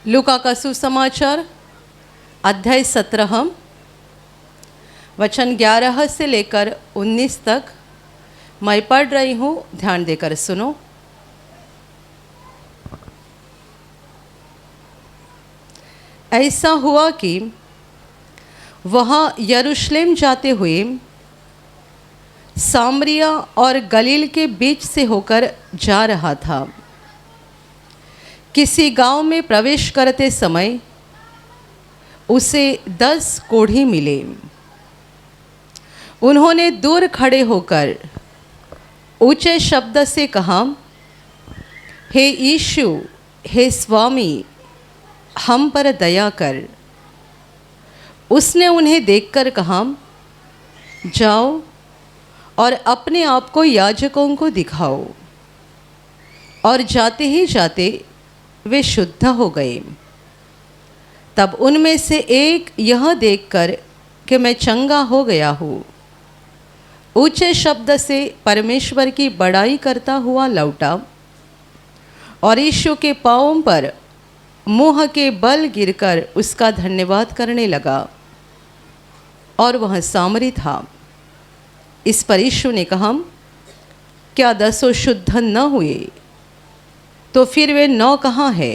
लूका का सुसमाचार अध्याय 17 वचन 11 से लेकर 19 तक मैं पढ़ रही हूँ, ध्यान देकर सुनो। ऐसा हुआ कि वहाँ यरूशलेम जाते हुए सामरिया और गलील के बीच से होकर जा रहा था। किसी गांव में प्रवेश करते समय उसे 10 कोढ़ी मिले। उन्होंने दूर खड़े होकर ऊंचे शब्द से कहा, हे यीशु, हे स्वामी, हम पर दया कर। उसने उन्हें देखकर कहा, जाओ और अपने आप को याजकों को दिखाओ। और जाते ही जाते वे शुद्ध हो गए। तब उनमें से एक यह देखकर कि मैं चंगा हो गया हूँ, ऊंचे शब्द से परमेश्वर की बड़ाई करता हुआ लौटा और यीशु के पांवों पर मुँह के बल गिरकर उसका धन्यवाद करने लगा। और वह सामरी था। इस पर यीशु ने कहा, क्या 10 शुद्ध न हुए? तो फिर वे 9 कहाँ है?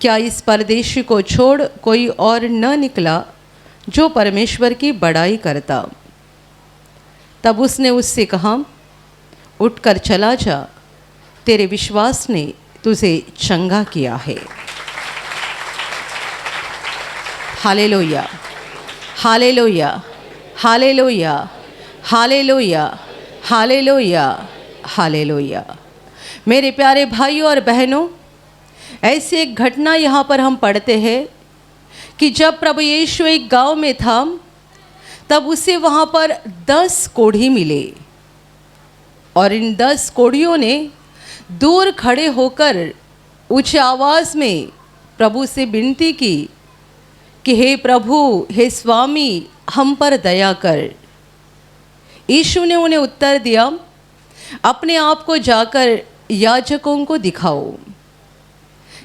क्या इस परदेशी को छोड़ कोई और न निकला जो परमेश्वर की बड़ाई करता? तब उसने उससे कहा, उठकर चला जा, तेरे विश्वास ने तुझे चंगा किया है। Hallelujah, hallelujah, hallelujah, hallelujah, hallelujah, hallelujah. मेरे प्यारे भाइयों और बहनों, ऐसी एक घटना यहाँ पर हम पढ़ते हैं कि जब प्रभु यीशु एक गांव में था, तब उसे वहाँ पर 10 कोढ़ी मिले। और इन 10 कोढ़ियों ने दूर खड़े होकर ऊंची आवाज़ में प्रभु से विनती की कि हे प्रभु, हे स्वामी, हम पर दया कर। यीशु ने उन्हें उत्तर दिया, अपने आप को जाकर याजकों को दिखाओ।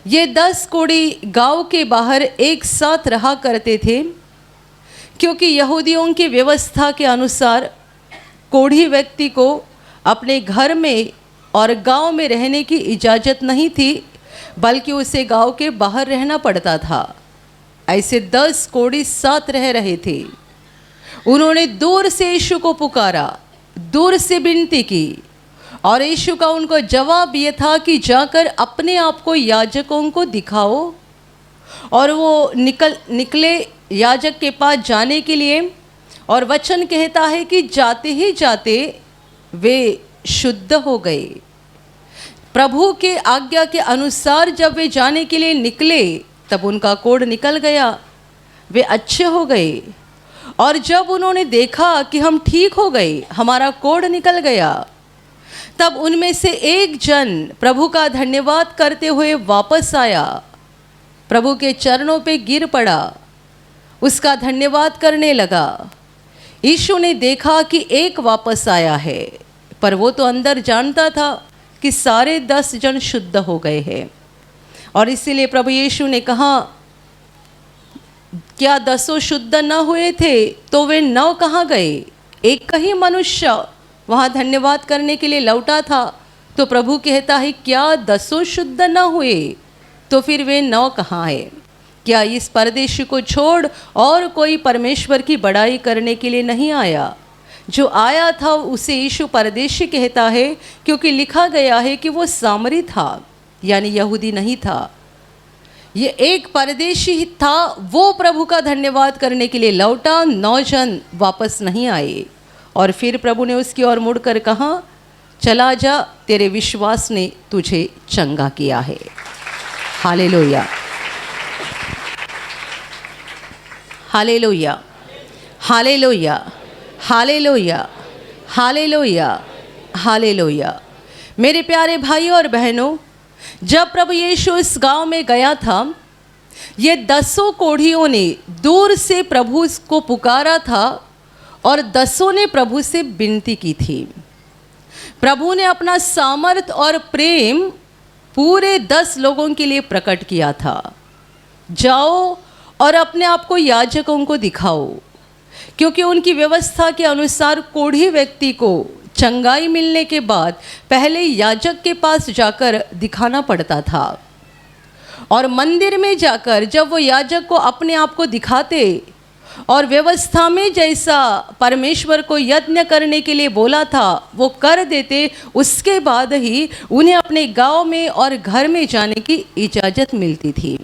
ये 10 कोढ़ी गांव के बाहर एक साथ रहा करते थे, क्योंकि यहूदियों की व्यवस्था के अनुसार कोढ़ी व्यक्ति को अपने घर में और गांव में रहने की इजाज़त नहीं थी, बल्कि उसे गांव के बाहर रहना पड़ता था। ऐसे 10 कोढ़ी साथ रह रहे थे। उन्होंने दूर से यीशु को पुकारा, दूर से विनती की, और यीशु का उनको जवाब ये था कि जाकर अपने आप को याजकों को दिखाओ। और वो निकले याजक के पास जाने के लिए, और वचन कहता है कि जाते ही जाते वे शुद्ध हो गए। प्रभु के आज्ञा के अनुसार जब वे जाने के लिए निकले, तब उनका कोढ़ निकल गया, वे अच्छे हो गए। और जब उन्होंने देखा कि हम ठीक हो गए, हमारा कोढ़ निकल गया, तब उनमें से एक जन प्रभु का धन्यवाद करते हुए वापस आया, प्रभु के चरणों पे गिर पड़ा, उसका धन्यवाद करने लगा। यीशु ने देखा कि एक वापस आया है, पर वो तो अंदर जानता था कि सारे 10 जन शुद्ध हो गए हैं। और इसीलिए प्रभु यीशु ने कहा, क्या 10 शुद्ध न हुए थे तो वे 9 कहाँ गए? एक ही मनुष्य वहाँ धन्यवाद करने के लिए लौटा था। तो प्रभु कहता है, क्या 10 शुद्ध न हुए तो फिर वे 9 कहाँ है? क्या इस परदेशी को छोड़ और कोई परमेश्वर की बड़ाई करने के लिए नहीं आया? जो आया था उसे यीशु परदेशी कहता है, क्योंकि लिखा गया है कि वो सामरी था, यानी यहूदी नहीं था। ये एक परदेशी ही था, वो प्रभु का धन्यवाद करने के लिए लौटा, 9 जन वापस नहीं आए। और फिर प्रभु ने उसकी ओर मुड़कर कहा, चला जा, तेरे विश्वास ने तुझे चंगा किया है। Hallelujah, hallelujah, hallelujah, hallelujah, hallelujah, hallelujah. मेरे प्यारे भाइयों और बहनों, जब प्रभु यीशु इस गांव में गया था, ये 10 कोढ़ियों ने दूर से प्रभु को पुकारा था और 10 ने प्रभु से विनती की थी। प्रभु ने अपना सामर्थ और प्रेम पूरे 10 लोगों के लिए प्रकट किया था, जाओ और अपने आप को याजकों को दिखाओ, क्योंकि उनकी व्यवस्था के अनुसार कोढ़ी व्यक्ति को चंगाई मिलने के बाद पहले याजक के पास जाकर दिखाना पड़ता था। और मंदिर में जाकर जब वो याजक को अपने आप को दिखाते और व्यवस्था में जैसा परमेश्वर को यज्ञ करने के लिए बोला था वो कर देते, उसके बाद ही उन्हें अपने गांव में और घर में जाने की इजाज़त मिलती थी।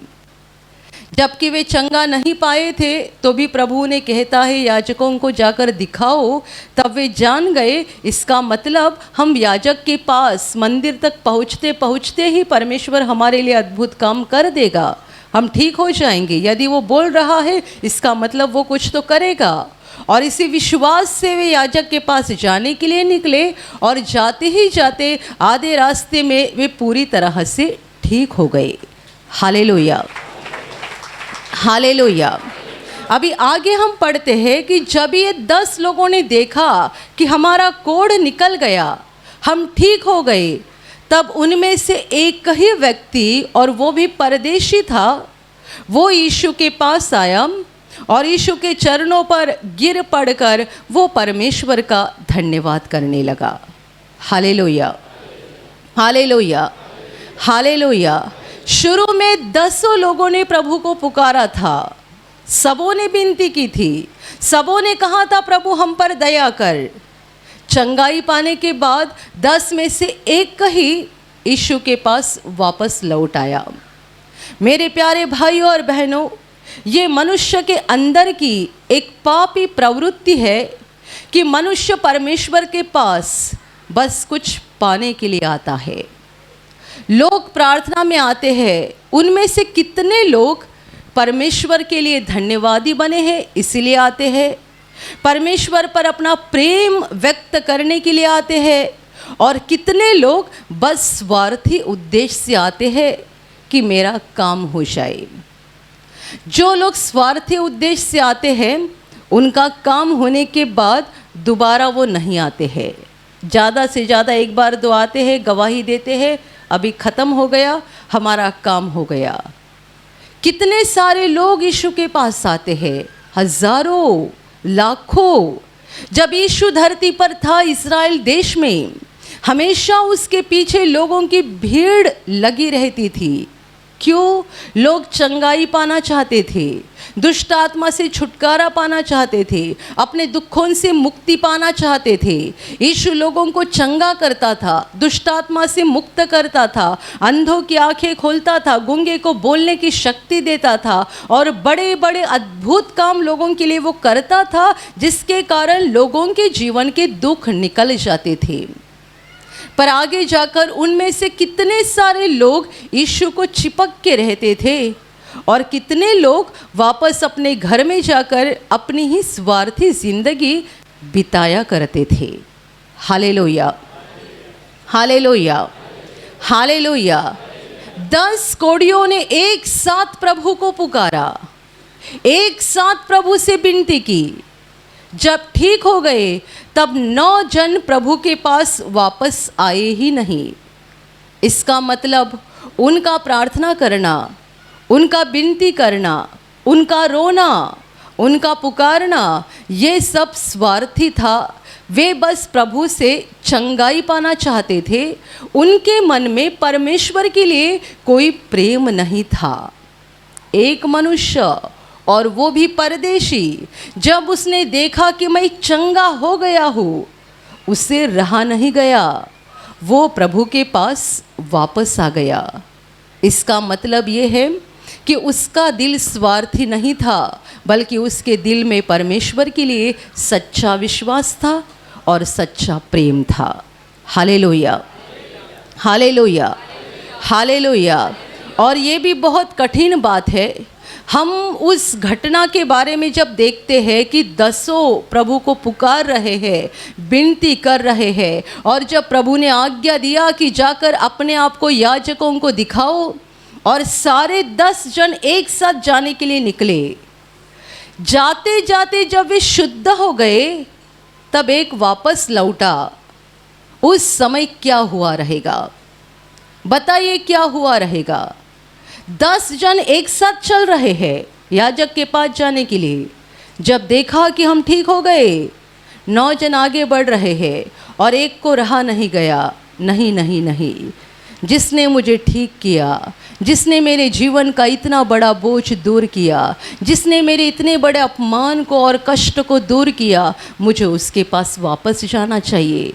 जबकि वे चंगा नहीं पाए थे तो भी प्रभु ने कहता है याजकों को जाकर दिखाओ। तब वे जान गए, इसका मतलब हम याजक के पास मंदिर तक पहुँचते पहुँचते ही परमेश्वर हमारे लिए अद्भुत काम कर देगा, हम ठीक हो जाएंगे। यदि वो बोल रहा है इसका मतलब वो कुछ तो करेगा। और इसी विश्वास से वे याजक के पास जाने के लिए निकले और जाते ही जाते आधे रास्ते में वे पूरी तरह से ठीक हो गए। Hallelujah, hallelujah. अभी आगे हम पढ़ते हैं कि जब ये 10 लोगों ने देखा कि हमारा कोढ़ निकल गया, हम ठीक हो गए, तब उनमें से एक ही व्यक्ति, और वो भी परदेशी था, वो यीशु के पास आया और यीशु के चरणों पर गिर पड़कर वो परमेश्वर का धन्यवाद करने लगा। Hallelujah, hallelujah, hallelujah. शुरू में 10 लोगों ने प्रभु को पुकारा था, सबों ने विनती की थी, सबों ने कहा था प्रभु हम पर दया कर। चंगाई पाने के बाद 10 में से एक ही यीशु के पास वापस लौट आया। मेरे प्यारे भाइयों और बहनों, ये मनुष्य के अंदर की एक पापी प्रवृत्ति है कि मनुष्य परमेश्वर के पास बस कुछ पाने के लिए आता है। लोग प्रार्थना में आते हैं, उनमें से कितने लोग परमेश्वर के लिए धन्यवादी बने हैं इसलिए आते हैं, परमेश्वर पर अपना प्रेम व्यक्त करने के लिए आते हैं, और कितने लोग बस स्वार्थी उद्देश्य से आते हैं कि मेरा काम हो जाए। जो लोग स्वार्थी उद्देश्य से आते हैं उनका काम होने के बाद दोबारा वो नहीं आते हैं। ज़्यादा से ज़्यादा एक बार दो आते हैं, गवाही देते हैं, अभी ख़त्म हो गया, हमारा काम हो गया। कितने सारे लोग यीशु के पास आते हैं, हजारों, लाखों। जब यीशु धरती पर था इस्राएल देश में, हमेशा उसके पीछे लोगों की भीड़ लगी रहती थी। क्यों? लोग चंगाई पाना चाहते थे, दुष्ट आत्मा से छुटकारा पाना चाहते थे, अपने दुखों से मुक्ति पाना चाहते थे। यीशु लोगों को चंगा करता था, दुष्ट आत्मा से मुक्त करता था, अंधों की आंखें खोलता था, गूंगे को बोलने की शक्ति देता था, और बड़े बड़े अद्भुत काम लोगों के लिए वो करता था, जिसके कारण लोगों के जीवन के दुख निकल जाते थे। पर आगे जाकर उनमें से कितने सारे लोग यीशु को चिपक के रहते थे, और कितने लोग वापस अपने घर में जाकर अपनी ही स्वार्थी जिंदगी बिताया करते थे। Hallelujah, hallelujah, hallelujah. 10 कोढ़ियों ने एक साथ प्रभु को पुकारा, एक साथ प्रभु से विनती की। जब ठीक हो गए तब 9 जन प्रभु के पास वापस आए ही नहीं। इसका मतलब उनका प्रार्थना करना, उनका विनती करना, उनका रोना, उनका पुकारना, ये सब स्वार्थी था। वे बस प्रभु से चंगाई पाना चाहते थे। उनके मन में परमेश्वर के लिए कोई प्रेम नहीं था। एक मनुष्य, और वो भी परदेशी, जब उसने देखा कि मैं चंगा हो गया हूँ, उसे रहा नहीं गया, वो प्रभु के पास वापस आ गया। इसका मतलब ये है कि उसका दिल स्वार्थी नहीं था, बल्कि उसके दिल में परमेश्वर के लिए सच्चा विश्वास था और सच्चा प्रेम था। Hallelujah, hallelujah, hallelujah. और ये भी बहुत कठिन बात है। हम उस घटना के बारे में जब देखते हैं कि 10 प्रभु को पुकार रहे हैं, विनती कर रहे हैं, और जब प्रभु ने आज्ञा दिया कि जाकर अपने आप को याजकों को दिखाओ, और सारे 10 जन एक साथ जाने के लिए निकले। जाते जाते जब वे शुद्ध हो गए तब एक वापस लौटा। उस समय क्या हुआ रहेगा? बताइए क्या हुआ रहेगा। 10 जन एक साथ चल रहे हैं याजक के पास जाने के लिए। जब देखा कि हम ठीक हो गए, 9 जन आगे बढ़ रहे हैं और एक को रहा नहीं गया, नहीं नहीं नहीं, जिसने मुझे ठीक किया, जिसने मेरे जीवन का इतना बड़ा बोझ दूर किया, जिसने मेरे इतने बड़े अपमान को और कष्ट को दूर किया, मुझे उसके पास वापस जाना चाहिए।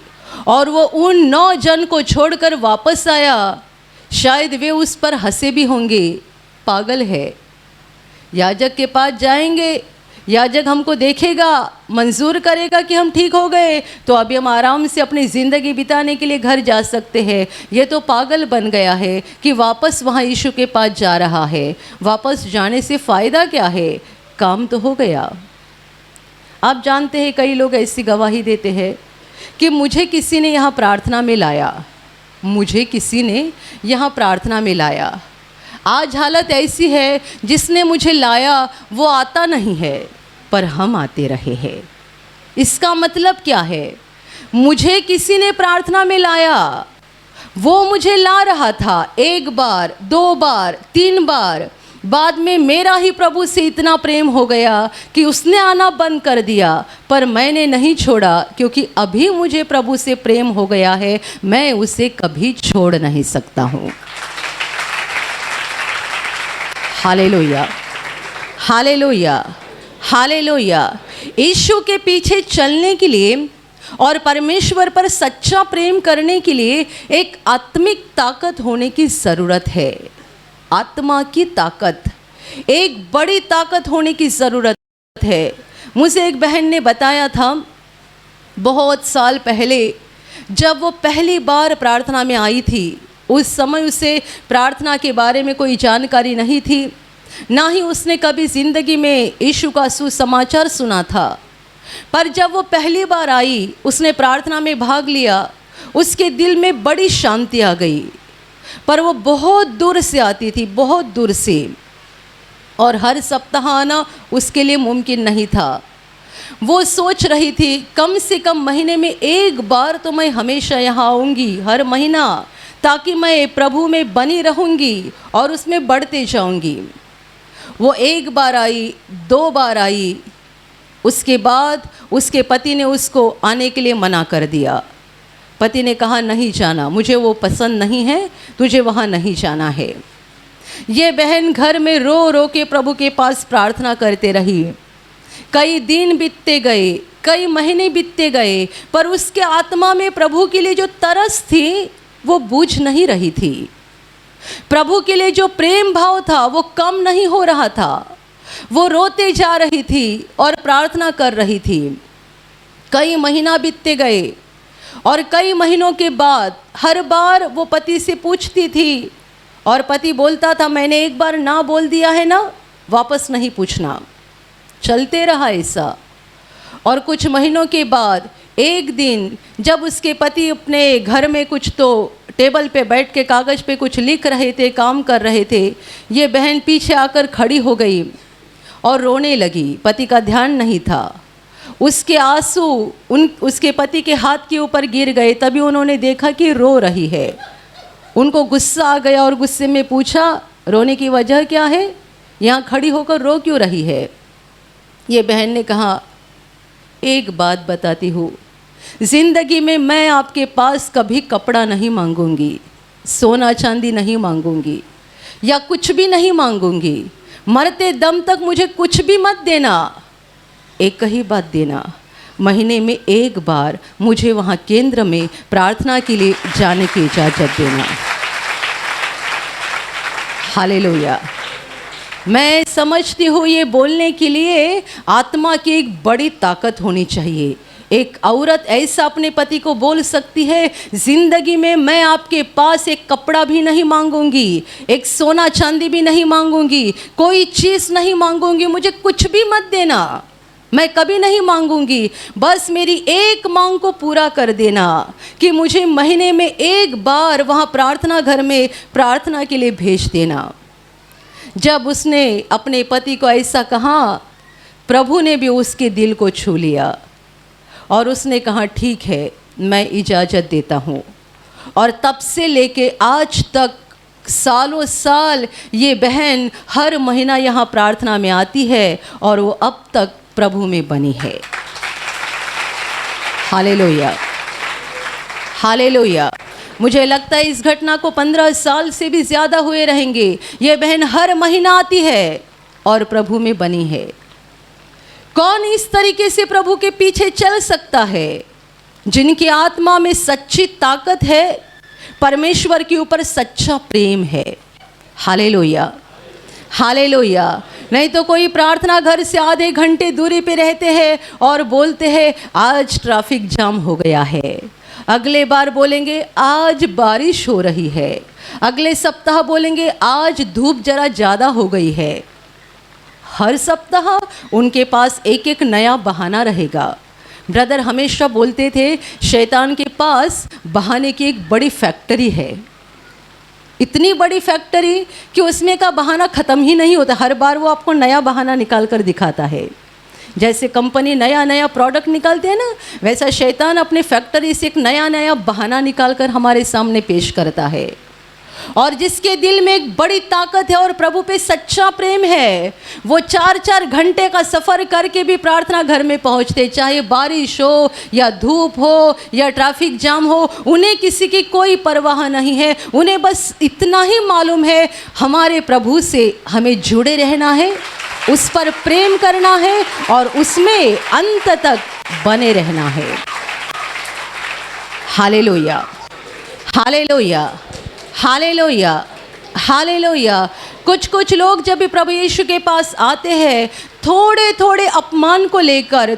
और वो उन 9 जन को छोड़कर वापस आया। शायद वे उस पर हंसे भी होंगे, पागल है। याजक के पास जाएंगे, याजक हमको देखेगा, मंजूर करेगा कि हम ठीक हो गए, तो अभी हम आराम से अपनी ज़िंदगी बिताने के लिए घर जा सकते हैं। ये तो पागल बन गया है कि वापस वहाँ यीशु के पास जा रहा है। वापस जाने से फ़ायदा क्या है? काम तो हो गया। आप जानते हैं कई लोग ऐसी गवाही देते हैं कि मुझे किसी ने यहाँ प्रार्थना में लाया, मुझे किसी ने यहाँ प्रार्थना में लाया। आज हालत ऐसी है, जिसने मुझे लाया वो आता नहीं है, पर हम आते रहे हैं। इसका मतलब क्या है? मुझे किसी ने प्रार्थना में लाया, वो मुझे ला रहा था 1 बार, 2 बार, 3 बार। बाद में मेरा ही प्रभु से इतना प्रेम हो गया कि उसने आना बंद कर दिया, पर मैंने नहीं छोड़ा, क्योंकि अभी मुझे प्रभु से प्रेम हो गया है, मैं उसे कभी छोड़ नहीं सकता हूँ। Hallelujah, hallelujah, hallelujah. यीशु के पीछे चलने के लिए और परमेश्वर पर सच्चा प्रेम करने के लिए एक आत्मिक ताकत होने की ज़रूरत है। आत्मा की ताकत, एक बड़ी ताकत होने की ज़रूरत है। मुझे एक बहन ने बताया था, बहुत साल पहले जब वो पहली बार प्रार्थना में आई थी, उस समय उसे प्रार्थना के बारे में कोई जानकारी नहीं थी, ना ही उसने कभी ज़िंदगी में यीशु का सुसमाचार सुना था। पर जब वो पहली बार आई, उसने प्रार्थना में भाग लिया, उसके दिल में बड़ी शांति आ गई। पर वो बहुत दूर से आती थी, बहुत दूर से, और हर सप्ताह आना उसके लिए मुमकिन नहीं था। वो सोच रही थी कम से कम महीने में 1 बार तो मैं हमेशा यहाँ आऊँगी, हर महीना, ताकि मैं प्रभु में बनी रहूँगी और उसमें बढ़ते जाऊँगी। वो 1 बार आई, 2 बार आई, उसके बाद उसके पति ने उसको आने के लिए मना कर दिया। पति ने कहा नहीं जाना, मुझे वो पसंद नहीं है, तुझे वहाँ नहीं जाना है। ये बहन घर में रो रो के प्रभु के पास प्रार्थना करते रही। कई दिन बीतते गए, कई महीने बीतते गए, पर उसके आत्मा में प्रभु के लिए जो तरस थी वो बुझ नहीं रही थी। प्रभु के लिए जो प्रेम भाव था वो कम नहीं हो रहा था। वो रोते जा रही थी और प्रार्थना कर रही थी। कई महीना बीतते गए और कई महीनों के बाद हर बार वो पति से पूछती थी और पति बोलता था मैंने 1 बार ना बोल दिया है ना, वापस नहीं पूछना। चलते रहा ऐसा। और कुछ महीनों के बाद एक दिन जब उसके पति अपने घर में कुछ तो टेबल पे बैठ के कागज़ पे कुछ लिख रहे थे, काम कर रहे थे, ये बहन पीछे आकर खड़ी हो गई और रोने लगी। पति का ध्यान नहीं था। उसके आंसू उसके पति के हाथ के ऊपर गिर गए। तभी उन्होंने देखा कि रो रही है। उनको गुस्सा आ गया और गुस्से में पूछा रोने की वजह क्या है, यहाँ खड़ी होकर रो क्यों रही है? ये बहन ने कहा एक बात बताती हूँ, ज़िंदगी में मैं आपके पास कभी कपड़ा नहीं मांगूंगी, सोना चांदी नहीं मांगूंगी या कुछ भी नहीं मांगूंगी। मरते दम तक मुझे कुछ भी मत देना। एक ही बात देना, महीने में 1 बार मुझे वहाँ केंद्र में प्रार्थना के लिए जाने की इजाज़त देना। हालेलुया। मैं समझती हूँ ये बोलने के लिए आत्मा की एक बड़ी ताकत होनी चाहिए। एक औरत ऐसा अपने पति को बोल सकती है, ज़िंदगी में मैं आपके पास एक कपड़ा भी नहीं मांगूंगी, एक सोना चांदी भी नहीं मांगूंगी, कोई चीज़ नहीं मांगूंगी, मुझे कुछ भी मत देना, मैं कभी नहीं मांगूंगी, बस मेरी एक मांग को पूरा कर देना कि मुझे महीने में 1 बार वहाँ प्रार्थना घर में प्रार्थना के लिए भेज देना। जब उसने अपने पति को ऐसा कहा, प्रभु ने भी उसके दिल को छू लिया और उसने कहा ठीक है, मैं इजाज़त देता हूँ। और तब से लेके आज तक सालों साल ये बहन हर महीना यहाँ प्रार्थना में आती है और वो अब तक प्रभु में बनी है। Hallelujah, hallelujah. मुझे लगता है इस घटना को 15 साल से भी ज़्यादा हुए रहेंगे। ये बहन हर महीना आती है और प्रभु में बनी है। कौन इस तरीके से प्रभु के पीछे चल सकता है? जिनकी आत्मा में सच्ची ताकत है, परमेश्वर के ऊपर सच्चा प्रेम है। Hallelujah, hallelujah. नहीं तो कोई प्रार्थना घर से आधे घंटे दूरी पे रहते हैं और बोलते हैं आज ट्रैफिक जाम हो गया है, अगले बार बोलेंगे आज बारिश हो रही है, अगले सप्ताह बोलेंगे आज धूप जरा ज़्यादा हो गई है। हर सप्ताह उनके पास एक एक नया बहाना रहेगा। ब्रदर हमेशा बोलते थे शैतान के पास बहाने की एक बड़ी फैक्ट्री है, इतनी बड़ी फैक्ट्री कि उसमें का बहाना ख़त्म ही नहीं होता। हर बार वो आपको नया बहाना निकाल कर दिखाता है। जैसे कंपनी नया नया प्रोडक्ट निकालते हैं ना, वैसा शैतान अपने फैक्ट्री से एक नया नया बहाना निकाल कर हमारे सामने पेश करता है। और जिसके दिल में एक बड़ी ताकत है और प्रभु पे सच्चा प्रेम है, वो 4-4 घंटे का सफ़र करके भी प्रार्थना घर में पहुंचते, चाहे बारिश हो या धूप हो या ट्रैफिक जाम हो। उन्हें किसी की कोई परवाह नहीं है। उन्हें बस इतना ही मालूम है हमारे प्रभु से हमें जुड़े रहना है, उस पर प्रेम करना है और उसमें अंत तक बने रहना है। Hallelujah, hallelujah, hallelujah, hallelujah. कुछ लोग जब भी प्रभु यीशु के पास आते हैं, थोड़े थोड़े अपमान को लेकर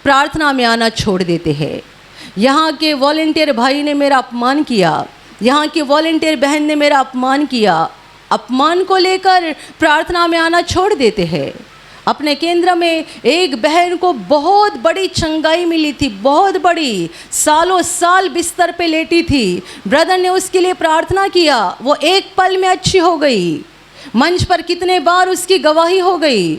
प्रार्थना में आना छोड़ देते हैं। यहाँ के वॉलंटियर भाई ने मेरा अपमान किया, यहाँ की वॉलंटियर बहन ने मेरा अपमान किया, अपमान को लेकर प्रार्थना में आना छोड़ देते हैं। अपने केंद्र में एक बहन को बहुत बड़ी चंगाई मिली थी, बहुत बड़ी, सालों साल बिस्तर पे लेटी थी। ब्रदर ने उसके लिए प्रार्थना किया, वो एक पल में अच्छी हो गई। मंच पर कितने बार उसकी गवाही हो गई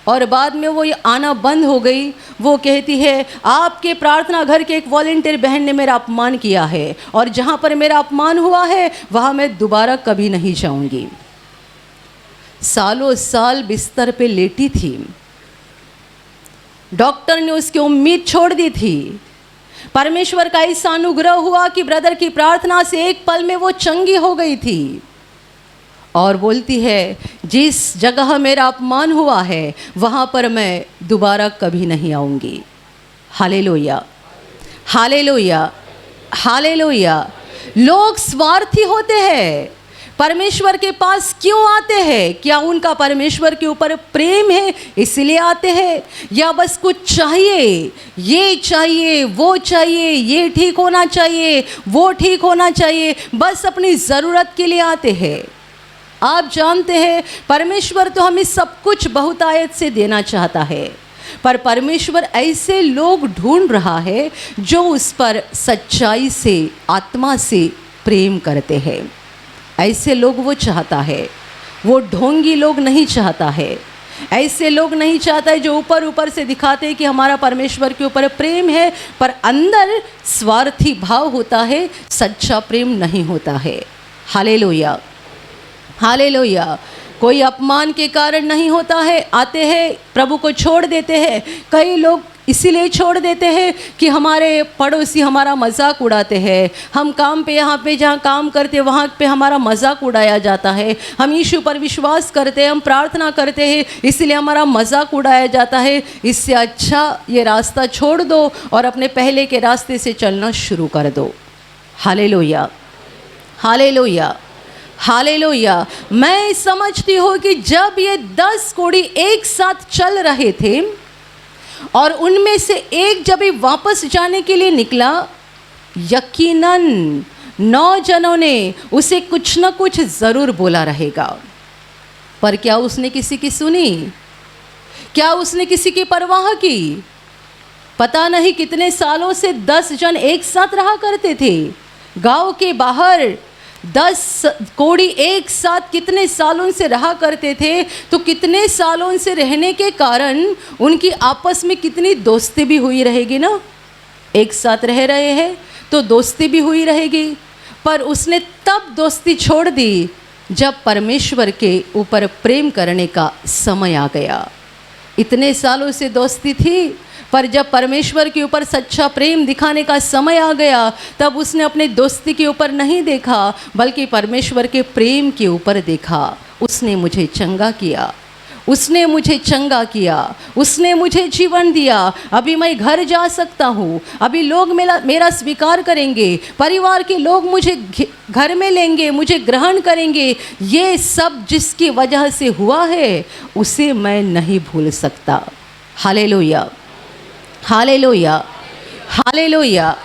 और बाद में वो ये आना बंद हो गई। वो कहती है आपके प्रार्थना घर के एक वॉलंटियर बहन ने मेरा अपमान किया है और जहाँ पर मेरा अपमान हुआ है वहाँ मैं दोबारा कभी नहीं जाऊँगी। सालों साल बिस्तर पे लेटी थी, डॉक्टर ने उसकी उम्मीद छोड़ दी थी। परमेश्वर का ऐसा अनुग्रह हुआ कि ब्रदर की प्रार्थना से एक पल में वो चंगी हो गई थी और बोलती है जिस जगह मेरा अपमान हुआ है वहाँ पर मैं दोबारा कभी नहीं आऊँगी। Hallelujah, hallelujah, hallelujah. लोग स्वार्थी होते हैं, परमेश्वर के पास क्यों आते हैं? क्या उनका परमेश्वर के ऊपर प्रेम है इसलिए आते हैं, या बस कुछ चाहिए, ये चाहिए, वो चाहिए, ये ठीक होना चाहिए, वो ठीक होना चाहिए, बस अपनी ज़रूरत के लिए आते हैं? आप जानते हैं परमेश्वर तो हमें सब कुछ बहुतायत से देना चाहता है, पर परमेश्वर ऐसे लोग ढूंढ रहा है जो उस पर सच्चाई से, आत्मा से प्रेम करते हैं। ऐसे लोग वो चाहता है, वो ढोंगी लोग नहीं चाहता है। ऐसे लोग नहीं चाहता है जो ऊपर से दिखाते हैं कि हमारा परमेश्वर के ऊपर प्रेम है, पर अंदर स्वार्थी भाव होता है, सच्चा प्रेम नहीं होता है। Hallelujah, hallelujah. कोई अपमान के कारण नहीं होता है, आते हैं प्रभु को छोड़ देते हैं। कई लोग इसीलिए छोड़ देते हैं कि हमारे पड़ोसी हमारा मजाक उड़ाते हैं, हम काम पे यहाँ पे जहाँ काम करते वहाँ पे हमारा मजाक उड़ाया जाता है, हम यीशु पर विश्वास करते हैं, हम प्रार्थना करते हैं, इसलिए हमारा मजाक उड़ाया जाता है। इससे अच्छा ये रास्ता छोड़ दो और अपने पहले के रास्ते से चलना शुरू कर दो। Hallelujah, hallelujah, hallelujah. मैं समझती हूँ कि जब ये 10 कोढ़ी एक साथ चल रहे थे और उनमें से एक जब ही वापस जाने के लिए निकला, यकीनन 9 जनों ने उसे कुछ न कुछ ज़रूर बोला रहेगा। पर क्या उसने किसी की सुनी? क्या उसने किसी की परवाह की? पता नहीं कितने सालों से 10 जन एक साथ रहा करते थे गांव के बाहर। 10 कोढ़ी एक साथ कितने सालों से रहा करते थे, तो कितने सालों से रहने के कारण उनकी आपस में कितनी दोस्ती भी हुई रहेगी ना। एक साथ रह रहे हैं तो दोस्ती भी हुई रहेगी। पर उसने तब दोस्ती छोड़ दी जब परमेश्वर के ऊपर प्रेम करने का समय आ गया। इतने सालों से दोस्ती थी, पर जब परमेश्वर के ऊपर सच्चा प्रेम दिखाने का समय आ गया तब उसने अपने दोस्ती के ऊपर नहीं देखा बल्कि परमेश्वर के प्रेम के ऊपर देखा। उसने मुझे चंगा किया, उसने मुझे चंगा किया, उसने मुझे जीवन दिया। अभी मैं घर जा सकता हूँ, अभी लोग मेरा स्वीकार करेंगे, परिवार के लोग मुझे घर में लेंगे, मुझे ग्रहण करेंगे। ये सब जिसकी वजह से हुआ है उसे मैं नहीं भूल सकता। Hallelujah, hallelujah, hallelujah,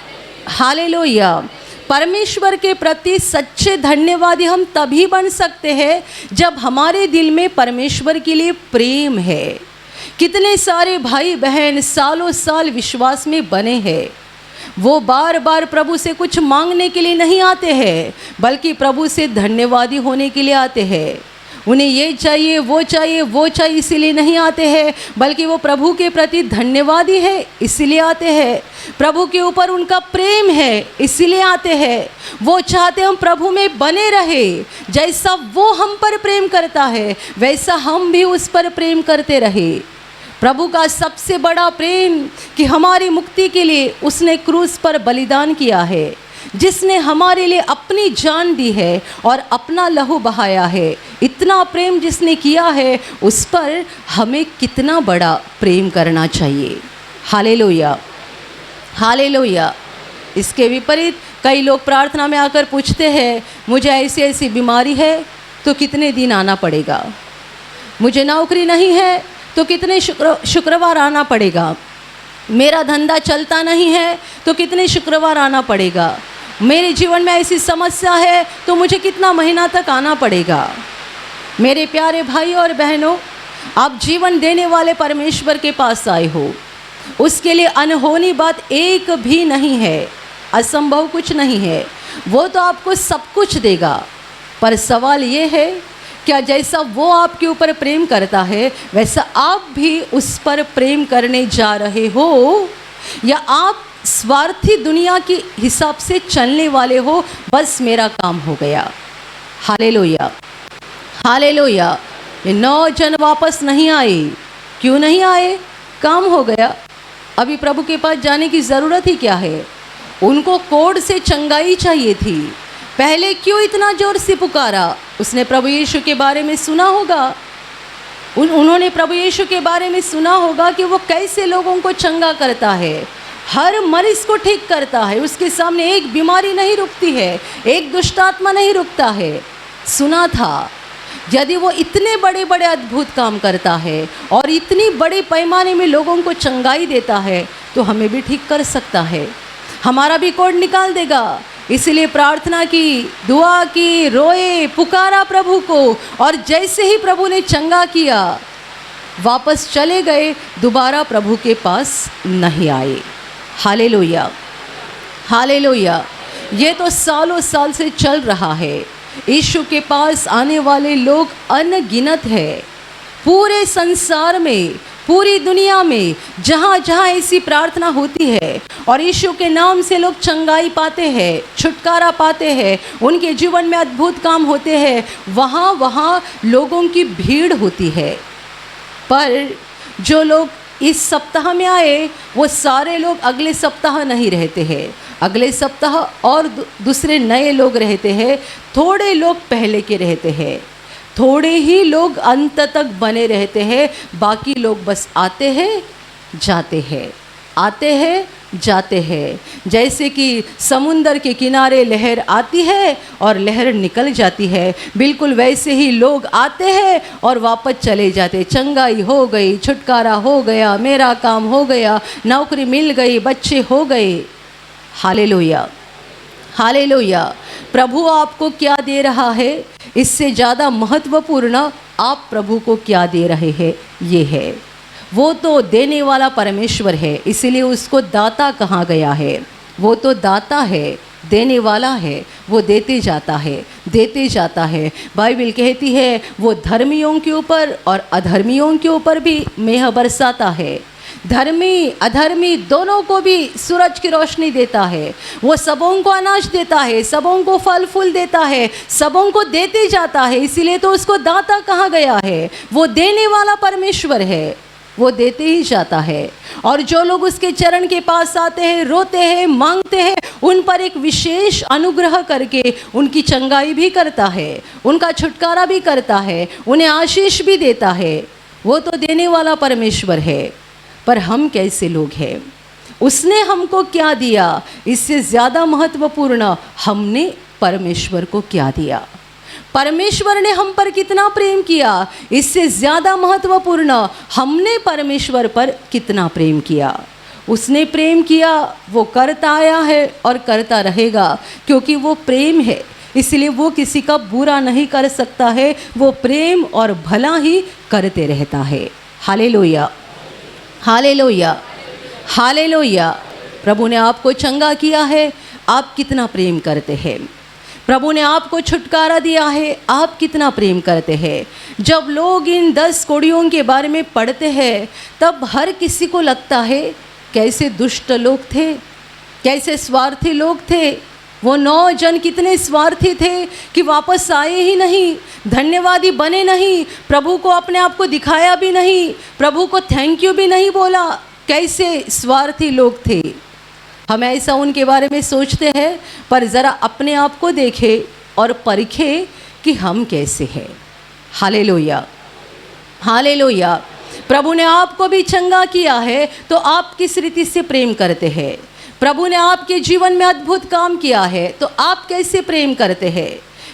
hallelujah. परमेश्वर के प्रति सच्चे धन्यवादी हम तभी बन सकते हैं जब हमारे दिल में परमेश्वर के लिए प्रेम है। कितने सारे भाई बहन सालों साल विश्वास में बने हैं, वो बार बार प्रभु से कुछ मांगने के लिए नहीं आते हैं बल्कि प्रभु से धन्यवादी होने के लिए आते हैं। उन्हें ये चाहिए वो चाहिए वो चाहिए इसीलिए नहीं आते हैं बल्कि वो प्रभु के प्रति धन्यवादी है इसीलिए आते हैं। प्रभु के ऊपर उनका प्रेम है इसीलिए आते हैं। वो चाहते हम प्रभु में बने रहे, जैसा वो हम पर प्रेम करता है वैसा हम भी उस पर प्रेम करते रहे। प्रभु का सबसे बड़ा प्रेम कि हमारी मुक्ति के लिए उसने क्रूस पर बलिदान किया है, जिसने हमारे लिए अपनी जान दी है और अपना लहू बहाया है। इतना प्रेम जिसने किया है उस पर हमें कितना बड़ा प्रेम करना चाहिए। Hallelujah, hallelujah. इसके विपरीत कई लोग प्रार्थना में आकर पूछते हैं, मुझे ऐसी ऐसी बीमारी है तो कितने दिन आना पड़ेगा, मुझे नौकरी नहीं है तो कितने शुक्रवार आना पड़ेगा, मेरा धंधा चलता नहीं है तो कितने शुक्रवार आना पड़ेगा, मेरे जीवन में ऐसी समस्या है तो मुझे कितना महीना तक आना पड़ेगा। मेरे प्यारे भाई और बहनों, आप जीवन देने वाले परमेश्वर के पास आए हो, उसके लिए अनहोनी बात एक भी नहीं है, असंभव कुछ नहीं है। वो तो आपको सब कुछ देगा, पर सवाल ये है क्या जैसा वो आपके ऊपर प्रेम करता है वैसा आप भी उस पर प्रेम करने जा रहे हो, या आप स्वार्थी दुनिया के हिसाब से चलने वाले हो, बस मेरा काम हो गया। Hallelujah, hallelujah. ये 9 जन वापस नहीं आए, क्यों नहीं आए? काम हो गया, अभी प्रभु के पास जाने की ज़रूरत ही क्या है। उनको कोढ़ से चंगाई चाहिए थी, पहले क्यों इतना जोर से पुकारा? उसने प्रभु यीशु के बारे में सुना होगा, उन्होंने प्रभु यीशु के बारे में सुना होगा कि वो कैसे लोगों को चंगा करता है, हर मरीज को ठीक करता है, उसके सामने एक बीमारी नहीं रुकती है, एक दुष्ट आत्मा नहीं रुकता है। सुना था यदि वो इतने बड़े बड़े अद्भुत काम करता है और इतनी बड़े पैमाने में लोगों को चंगाई देता है तो हमें भी ठीक कर सकता है, हमारा भी कोढ़ निकाल देगा। इसलिए प्रार्थना की, दुआ की, रोए, पुकारा प्रभु को, और जैसे ही प्रभु ने चंगा किया वापस चले गए, दोबारा प्रभु के पास नहीं आए। Hallelujah, hallelujah. ये तो सालों साल से चल रहा है। यीशु के पास आने वाले लोग अनगिनत है, पूरे संसार में, पूरी दुनिया में जहाँ जहाँ ऐसी प्रार्थना होती है और यीशु के नाम से लोग चंगाई पाते हैं, छुटकारा पाते हैं, उनके जीवन में अद्भुत काम होते हैं, वहाँ वहाँ लोगों की भीड़ होती है। पर जो लोग इस सप्ताह में आए वो सारे लोग अगले सप्ताह नहीं रहते हैं, अगले सप्ताह और दूसरे नए लोग रहते हैं, थोड़े लोग पहले के रहते हैं, थोड़े ही लोग अंत तक बने रहते हैं, बाकी लोग बस आते हैं जाते हैं, आते हैं जाते हैं। जैसे कि समुंदर के किनारे लहर आती है और लहर निकल जाती है, बिल्कुल वैसे ही लोग आते हैं और वापस चले जाते। चंगाई हो गई, छुटकारा हो गया, मेरा काम हो गया, नौकरी मिल गई, बच्चे हो गए। Hallelujah, hallelujah. प्रभु आपको क्या दे रहा है, इससे ज़्यादा महत्वपूर्ण आप प्रभु को क्या दे रहे हैं ये है। वो तो देने वाला परमेश्वर है, इसीलिए उसको दाता कहा गया है। वो तो दाता है, देने वाला है, वो देते जाता है, देते जाता है। बाइबल कहती है वो धर्मियों के ऊपर और अधर्मियों के ऊपर भी मेह बरसाता है। धर्मी अधर्मी दोनों को भी सूरज की रोशनी देता है। वो सबों को अनाज देता है, सबों को फल फूल देता है, सबों को देते जाता है। इसीलिए तो उसको दाता कहा गया है। वो देने वाला परमेश्वर है, वो देते ही जाता है। और जो लोग उसके चरण के पास आते हैं, रोते हैं, मांगते हैं, उन पर एक विशेष अनुग्रह करके उनकी चंगाई भी करता है, उनका छुटकारा भी करता है, उन्हें आशीष भी देता है। वो तो देने वाला परमेश्वर है। पर हम कैसे लोग हैं? उसने हमको क्या दिया, इससे ज़्यादा महत्वपूर्ण हमने परमेश्वर को क्या दिया। परमेश्वर ने हम पर कितना प्रेम किया, इससे ज़्यादा महत्वपूर्ण हमने परमेश्वर पर कितना प्रेम किया। उसने प्रेम किया, वो करता आया है और करता रहेगा, क्योंकि वो प्रेम है। इसलिए वो किसी का बुरा नहीं कर सकता है, वो प्रेम और भला ही करते रहता है। Hallelujah, hallelujah, hallelujah. प्रभु ने आपको चंगा किया है, आप कितना प्रेम करते हैं। प्रभु ने आपको छुटकारा दिया है, आप कितना प्रेम करते हैं। जब लोग इन 10 कोड़ियों के बारे में पढ़ते हैं, तब हर किसी को लगता है कैसे दुष्ट लोग थे, कैसे स्वार्थी लोग थे। वो 9 जन कितने स्वार्थी थे कि वापस आए ही नहीं, धन्यवादी बने नहीं, प्रभु को अपने आप को दिखाया भी नहीं, प्रभु को थैंक यू भी नहीं बोला। कैसे स्वार्थी लोग थे। हम ऐसा उनके बारे में सोचते हैं, पर ज़रा अपने आप को देखें और परखें कि हम कैसे हैं। Hallelujah, hallelujah. प्रभु ने आपको भी चंगा किया है, तो आप किस रीति से प्रेम करते हैं। प्रभु ने आपके जीवन में अद्भुत काम किया है, तो आप कैसे प्रेम करते हैं।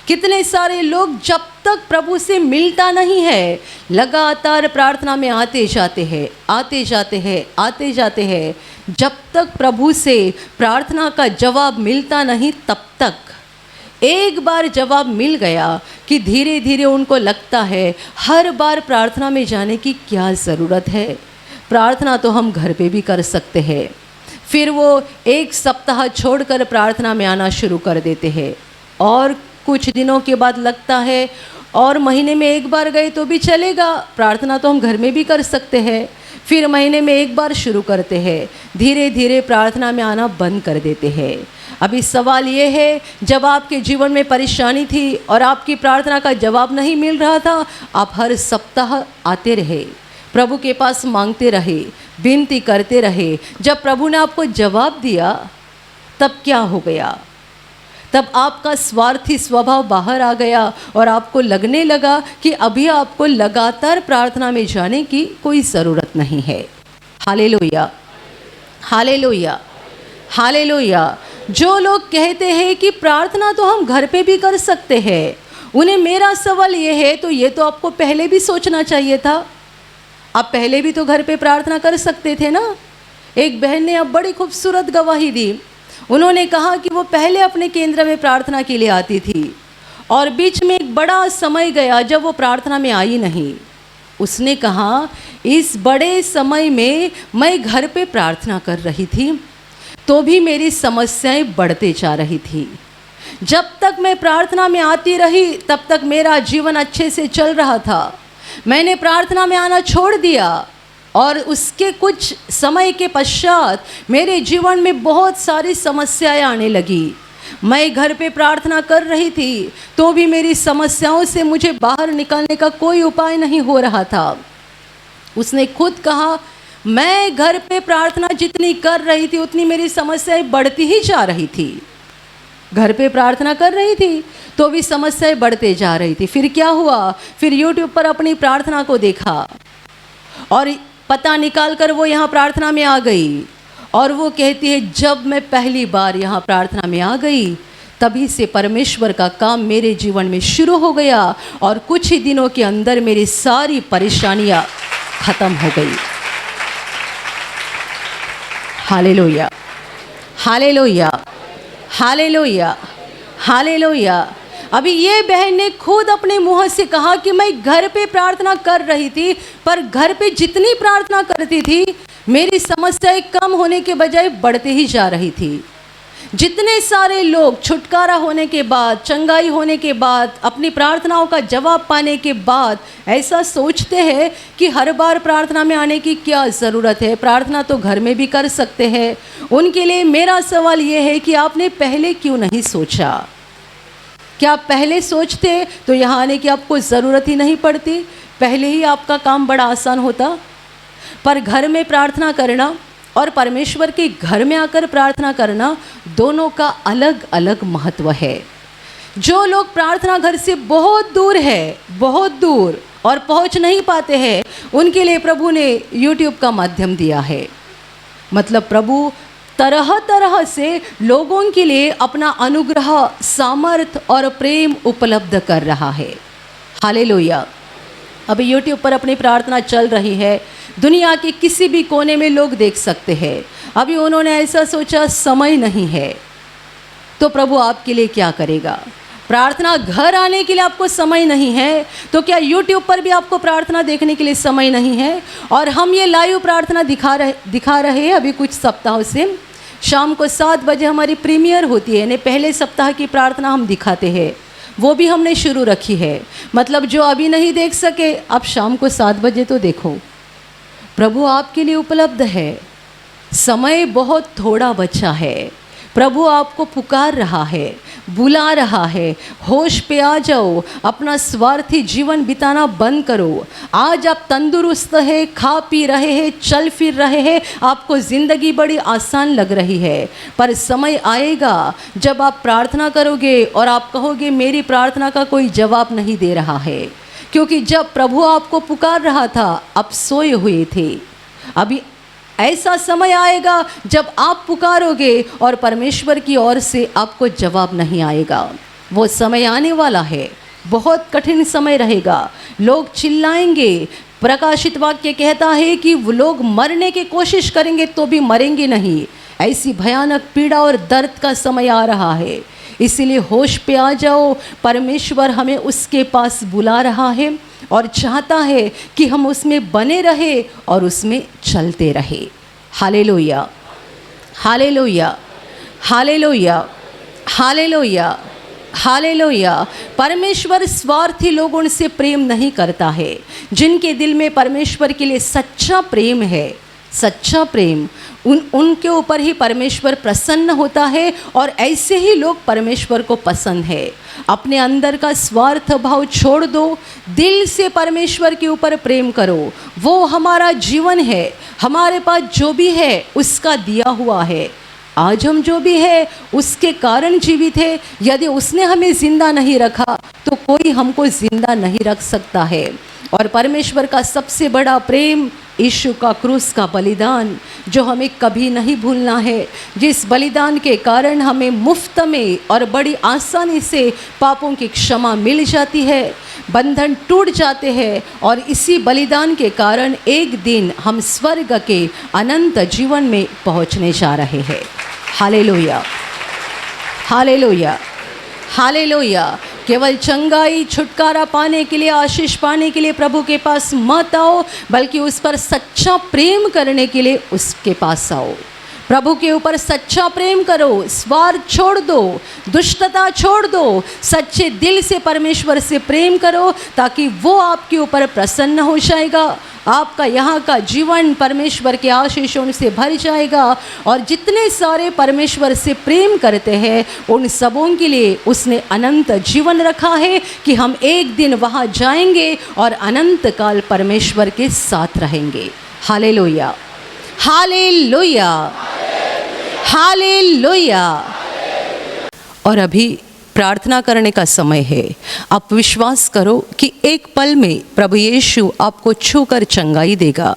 कितने सारे लोग जब तक प्रभु से मिलता नहीं है, लगातार प्रार्थना में आते जाते हैं, आते जाते हैं, आते जाते हैं। जब तक प्रभु से प्रार्थना का जवाब मिलता नहीं, तब तक एक बार जवाब मिल गया कि धीरे धीरे उनको लगता है हर बार प्रार्थना में जाने की क्या ज़रूरत है। प्रार्थना तो हम घर पे भी कर सकते हैं। फिर वो एक सप्ताह छोड़कर प्रार्थना में आना शुरू कर देते हैं, और कुछ दिनों के बाद लगता है और महीने में एक बार गए तो भी चलेगा, प्रार्थना तो हम घर में भी कर सकते हैं। फिर महीने में एक बार शुरू करते हैं, धीरे धीरे प्रार्थना में आना बंद कर देते हैं। अभी सवाल ये है, जब आपके जीवन में परेशानी थी और आपकी प्रार्थना का जवाब नहीं मिल रहा था, आप हर सप्ताह आते रहे, प्रभु के पास मांगते रहे, विनती करते रहे। जब प्रभु ने आपको जवाब दिया, तब क्या हो गया? तब आपका स्वार्थी स्वभाव बाहर आ गया और आपको लगने लगा कि अभी आपको लगातार प्रार्थना में जाने की कोई ज़रूरत नहीं है। Hallelujah, hallelujah, hallelujah. जो लोग कहते हैं कि प्रार्थना तो हम घर पे भी कर सकते हैं, उन्हें मेरा सवाल ये है, तो ये तो आपको पहले भी सोचना चाहिए था। आप पहले भी तो घर पे प्रार्थना कर सकते थे ना। एक बहन ने अब बड़ी खूबसूरत गवाही दी। उन्होंने कहा कि वो पहले अपने केंद्र में प्रार्थना के लिए आती थी, और बीच में एक बड़ा समय गया जब वो प्रार्थना में आई नहीं। उसने कहा, इस बड़े समय में मैं घर पे प्रार्थना कर रही थी, तो भी मेरी समस्याएं बढ़ते जा रही थी। जब तक मैं प्रार्थना में आती रही, तब तक मेरा जीवन अच्छे से चल रहा था। मैंने प्रार्थना में आना छोड़ दिया, और उसके कुछ समय के पश्चात मेरे जीवन में बहुत सारी समस्याएं आने लगी। मैं घर पे प्रार्थना कर रही थी, तो भी मेरी समस्याओं से मुझे बाहर निकलने का कोई उपाय नहीं हो रहा था। उसने खुद कहा, मैं घर पे प्रार्थना जितनी कर रही थी, उतनी मेरी समस्याएं बढ़ती ही जा रही थी। घर पे प्रार्थना कर रही थी, तो भी समस्याएं बढ़ते जा रही थी। फिर क्या हुआ? फिर YouTube पर अपनी प्रार्थना को देखा, और पता निकाल कर वो यहाँ प्रार्थना में आ गई। और वो कहती है, जब मैं पहली बार यहाँ प्रार्थना में आ गई, तभी से परमेश्वर का काम मेरे जीवन में शुरू हो गया, और कुछ ही दिनों के अंदर मेरी सारी परेशानियाँ ख़त्म हो गई। Hallelujah, hallelujah, hallelujah, hallelujah. अभी ये बहन ने खुद अपने मुंह से कहा कि मैं घर पे प्रार्थना कर रही थी, पर घर पे जितनी प्रार्थना करती थी, मेरी समस्याएं कम होने के बजाय बढ़ते ही जा रही थी। जितने सारे लोग छुटकारा होने के बाद, चंगाई होने के बाद, अपनी प्रार्थनाओं का जवाब पाने के बाद ऐसा सोचते हैं कि हर बार प्रार्थना में आने की क्या ज़रूरत है, प्रार्थना तो घर में भी कर सकते हैं। उनके लिए मेरा सवाल ये है कि आपने पहले क्यों नहीं सोचा? क्या आप पहले सोचते तो यहाँ आने की आपको ज़रूरत ही नहीं पड़ती, पहले ही आपका काम बड़ा आसान होता। पर घर में प्रार्थना करना और परमेश्वर के घर में आकर प्रार्थना करना, दोनों का अलग अलग महत्व है। जो लोग प्रार्थना घर से बहुत दूर है, बहुत दूर और पहुंच नहीं पाते हैं, उनके लिए प्रभु ने YouTube का माध्यम दिया है। मतलब प्रभु तरह तरह से लोगों के लिए अपना अनुग्रह, सामर्थ और प्रेम उपलब्ध कर रहा है। हालेलुया। अभी YouTube पर अपनी प्रार्थना चल रही है, दुनिया के किसी भी कोने में लोग देख सकते हैं। अभी उन्होंने ऐसा सोचा समय नहीं है, तो प्रभु आपके लिए क्या करेगा? प्रार्थना घर आने के लिए आपको समय नहीं है, तो क्या YouTube पर भी आपको प्रार्थना देखने के लिए समय नहीं है? और हम ये लाइव प्रार्थना दिखा रहे हैं अभी कुछ सप्ताहों से। शाम को 7 बजे हमारी प्रीमियर होती है, यानी पहले सप्ताह की प्रार्थना हम दिखाते हैं, वो भी हमने शुरू रखी है। मतलब जो अभी नहीं देख सके, आप शाम को 7 बजे तो देखो। प्रभु आपके लिए उपलब्ध है। समय बहुत थोड़ा बचा है। प्रभु आपको पुकार रहा है, बुला रहा है, होश पे आ जाओ, अपना स्वार्थी जीवन बिताना बंद करो। आज आप तंदुरुस्त है, खा पी रहे हैं, चल फिर रहे हैं, आपको ज़िंदगी बड़ी आसान लग रही है। पर समय आएगा जब आप प्रार्थना करोगे और आप कहोगे मेरी प्रार्थना का कोई जवाब नहीं दे रहा है, क्योंकि जब प्रभु आपको पुकार रहा था आप सोए हुए थे। अभी ऐसा समय आएगा जब आप पुकारोगे और परमेश्वर की ओर से आपको जवाब नहीं आएगा। वो समय आने वाला है, बहुत कठिन समय रहेगा। लोग चिल्लाएंगे। प्रकाशित वाक्य कहता है कि वो लोग मरने की कोशिश करेंगे तो भी मरेंगे नहीं। ऐसी भयानक पीड़ा और दर्द का समय आ रहा है। इसीलिए होश पे आ जाओ। परमेश्वर हमें उसके पास बुला रहा है और चाहता है कि हम उसमें बने रहे और उसमें चलते रहे। Hallelujah, hallelujah, hallelujah, hallelujah, hallelujah. परमेश्वर स्वार्थी लोगों से प्रेम नहीं करता है। जिनके दिल में परमेश्वर के लिए सच्चा प्रेम है, सच्चा प्रेम, उनके ऊपर ही परमेश्वर प्रसन्न होता है और ऐसे ही लोग परमेश्वर को पसंद है। अपने अंदर का स्वार्थ भाव छोड़ दो, दिल से परमेश्वर के ऊपर प्रेम करो। वो हमारा जीवन है, हमारे पास जो भी है उसका दिया हुआ है। आज हम जो भी है उसके कारण जीवित है। यदि उसने हमें जिंदा नहीं रखा तो कोई हमको जिंदा नहीं रख सकता है। और परमेश्वर का सबसे बड़ा प्रेम यीशु का क्रूस का बलिदान, जो हमें कभी नहीं भूलना है। जिस बलिदान के कारण हमें मुफ्त में और बड़ी आसानी से पापों की क्षमा मिल जाती है, बंधन टूट जाते हैं और इसी बलिदान के कारण एक दिन हम स्वर्ग के अनंत जीवन में पहुंचने जा रहे हैं। Hallelujah, hallelujah, hallelujah. केवल चंगाई, छुटकारा पाने के लिए, आशीष पाने के लिए प्रभु के पास मत आओ, बल्कि उस पर सच्चा प्रेम करने के लिए उसके पास आओ। प्रभु के ऊपर सच्चा प्रेम करो, स्वार्थ छोड़ दो, दुष्टता छोड़ दो, सच्चे दिल से परमेश्वर से प्रेम करो, ताकि वो आपके ऊपर प्रसन्न हो जाएगा। आपका यहाँ का जीवन परमेश्वर के आशीषों से भर जाएगा। और जितने सारे परमेश्वर से प्रेम करते हैं उन सबों के लिए उसने अनंत जीवन रखा है कि हम एक दिन वहाँ जाएंगे और अनंत काल परमेश्वर के साथ रहेंगे। Hallelujah, hallelujah, hallelujah. और अभी प्रार्थना करने का समय है। आप विश्वास करो कि एक पल में प्रभु यीशु आपको छूकर चंगाई देगा।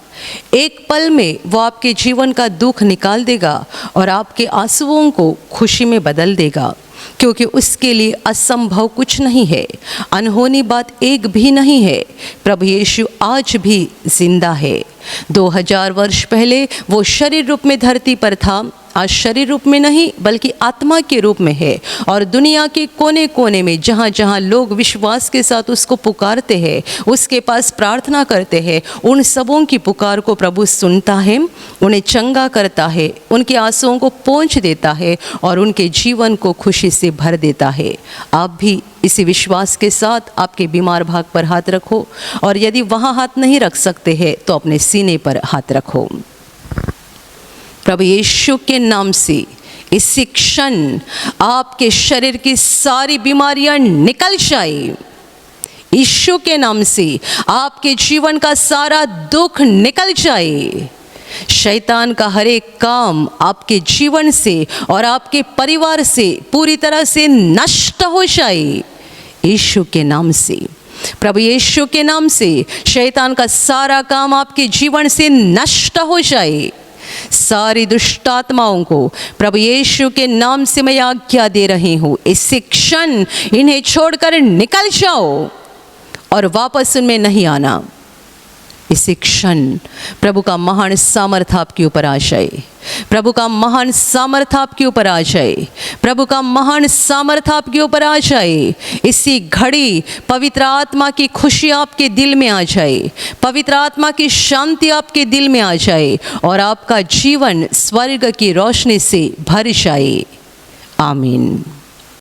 एक पल में वो आपके जीवन का दुख निकाल देगा और आपके आंसुओं को खुशी में बदल देगा, क्योंकि उसके लिए असंभव कुछ नहीं है, अनहोनी बात एक भी नहीं है। प्रभु यीशु आज भी जिंदा है। 2000 वर्ष पहले वो शरीर रूप में धरती पर था आज शरीर रूप में नहीं बल्कि आत्मा के रूप में है, और दुनिया के कोने कोने में जहाँ जहाँ लोग विश्वास के साथ उसको पुकारते हैं, उसके पास प्रार्थना करते हैं, उन सबों की पुकार को प्रभु सुनता है, उन्हें चंगा करता है, उनके आंसुओं को पोंछ देता है और उनके जीवन को खुशी से भर देता है। आप भी इसी विश्वास के साथ आपके बीमार भाग पर हाथ रखो, और यदि वहाँ हाथ नहीं रख सकते हैं तो अपने सीने पर हाथ रखो। प्रभु यीशु के नाम से इसी क्षण आपके शरीर की सारी बीमारियां निकल जाए। यीशु के नाम से आपके जीवन का सारा दुख निकल जाए। शैतान का हर एक काम आपके जीवन से और आपके परिवार से पूरी तरह से नष्ट हो जाए। यीशु के नाम से, प्रभु यीशु के नाम से शैतान का सारा काम आपके जीवन से नष्ट हो जाए। सारी दुष्ट आत्माओं को प्रभु यीशु के नाम से मैं आज्ञा दे रही हूँ, इसी क्षण इन्हें छोड़कर निकल जाओ और वापस उनमें नहीं आना। इसी क्षण प्रभु का महान सामर्थ आपके ऊपर आ जाए। प्रभु का महान सामर्थ आपके ऊपर आ जाए। प्रभु का महान सामर्थ आपके ऊपर आ जाए। इसी घड़ी पवित्र आत्मा की खुशी आपके दिल में आ जाए, पवित्र आत्मा की शांति आपके दिल में आ जाए और आपका जीवन स्वर्ग की रोशनी से भर जाए। आमीन।